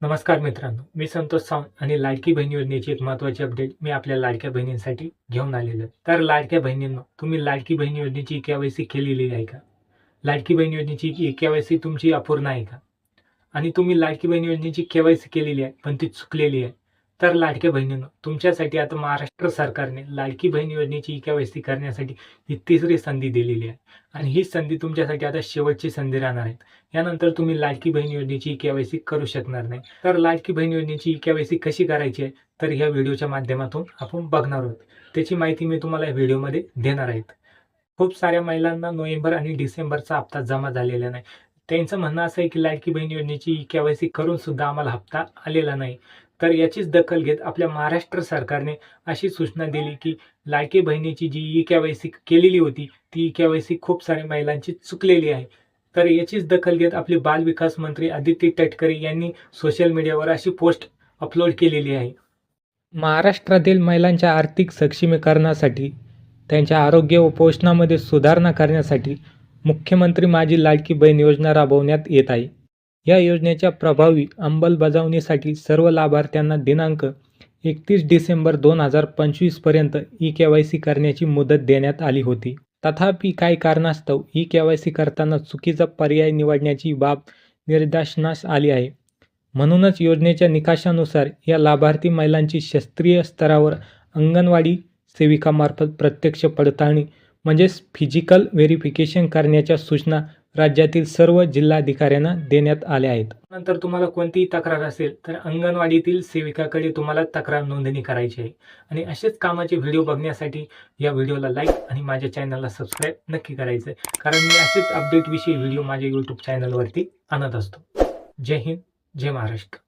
नमस्कार मित्रांनो, मी संतोष सावंत आणि लाडकी बहीण योजनेची एक महत्त्वाची अपडेट मी आपल्या लाडक्या बहिणींसाठी घेऊन आलेलो आहे. तर लाडक्या बहिणींनो, तुम्ही लाडकी बहीण योजनेची के-वाय-सी केलेली आहे का? लाडकी बहीण योजनेची के-वाय-सी तुमची अपूर्ण आहे का? आणि तुम्ही लाडकी बहीण योजनेची के-वाय-सी केलेली आहे, पण ती चुकलेली आहे. तर लाडक्या बहिणींनो, तुमच्यासाठी आता महाराष्ट्र सरकारने लाडकी बहीण योजनेची के-वाय-सी करण्यासाठी ही तिसरी संधी दिलेली आहे. आणि ही संधी तुमच्यासाठी आता शेवटची संधी राहणार आहे. यानंतर तुम्ही लाडकी बहीण योजनेची के-वाय-सी करू शकणार नाही. तर लाडकी बहीण योजनेची के-वाय-सी कशी करायची आहे, तर ह्या व्हिडिओच्या माध्यमातून आपण बघणार आहोत. त्याची माहिती मी तुम्हाला या व्हिडिओमध्ये देणार आहे. खूप साऱ्या महिलांना नोव्हेंबर आणि डिसेंबरचा हप्ता जमा झालेला नाही. त्यांचं म्हणणं असं आहे की लाडकी बहीण योजनेची के-वाय-सी करून सुद्धा आम्हाला हप्ता आलेला नाही. तर याचीच दखल घेत आपल्या महाराष्ट्र सरकारने अशी सूचना दिली की लाडकी बहिणीची जी के-वाय-सी केलेली होती, ती के-वाय-सी खूप साऱ्या महिलांची चुकलेली आहे. तर याचीच दखल घेत आपले बालविकास मंत्री आदित्य तटकरे यांनी सोशल मीडियावर अशी पोस्ट अपलोड केलेली आहे. महाराष्ट्रातील महिलांच्या आर्थिक सक्षमीकरणासाठी, त्यांच्या आरोग्य व पोषणामध्ये सुधारणा करण्यासाठी मुख्यमंत्री माझी लाडकी बहीण योजना राबवण्यात येत आहे. या योजनेच्या प्रभावी अंमलबजावणीसाठी सर्व लाभार्थ्यांना दिनांक 31 डिसेंबर 2025 पर्यंत के-वाय-सी करण्याची मुदत देण्यात आली होती. तथापि काही कारणास्तव के-वाय-सी करताना चुकीचा पर्याय निवडण्याची बाब निदर्शनास आली आहे. म्हणूनच योजनेच्या निकषानुसार या लाभार्थी महिलांची शास्त्रीय स्तरावर अंगणवाडी सेविकामार्फत प्रत्यक्ष पडताळणी म्हणजेच फिजिकल व्हेरिफिकेशन करण्याच्या सूचना राज्यातील सर्व जिल्हाधिकाऱ्यांना देण्यात आल्या आहेत. नंतर तुम्हाला कोणतीही तक्रार असेल तर अंगणवाडीतील सेविकाकडे तुम्हाला तक्रार नोंदणी करायची आहे. आणि असेच कामाचे व्हिडिओ बघण्यासाठी या व्हिडिओला लाईक आणि माझ्या चॅनलला सबस्क्राईब नक्की करायचं आहे, कारण मी असेच अपडेट विषयी व्हिडिओ माझ्या यूट्यूब चॅनलवरती आणत असतो. जय हिंद, जय महाराष्ट्र.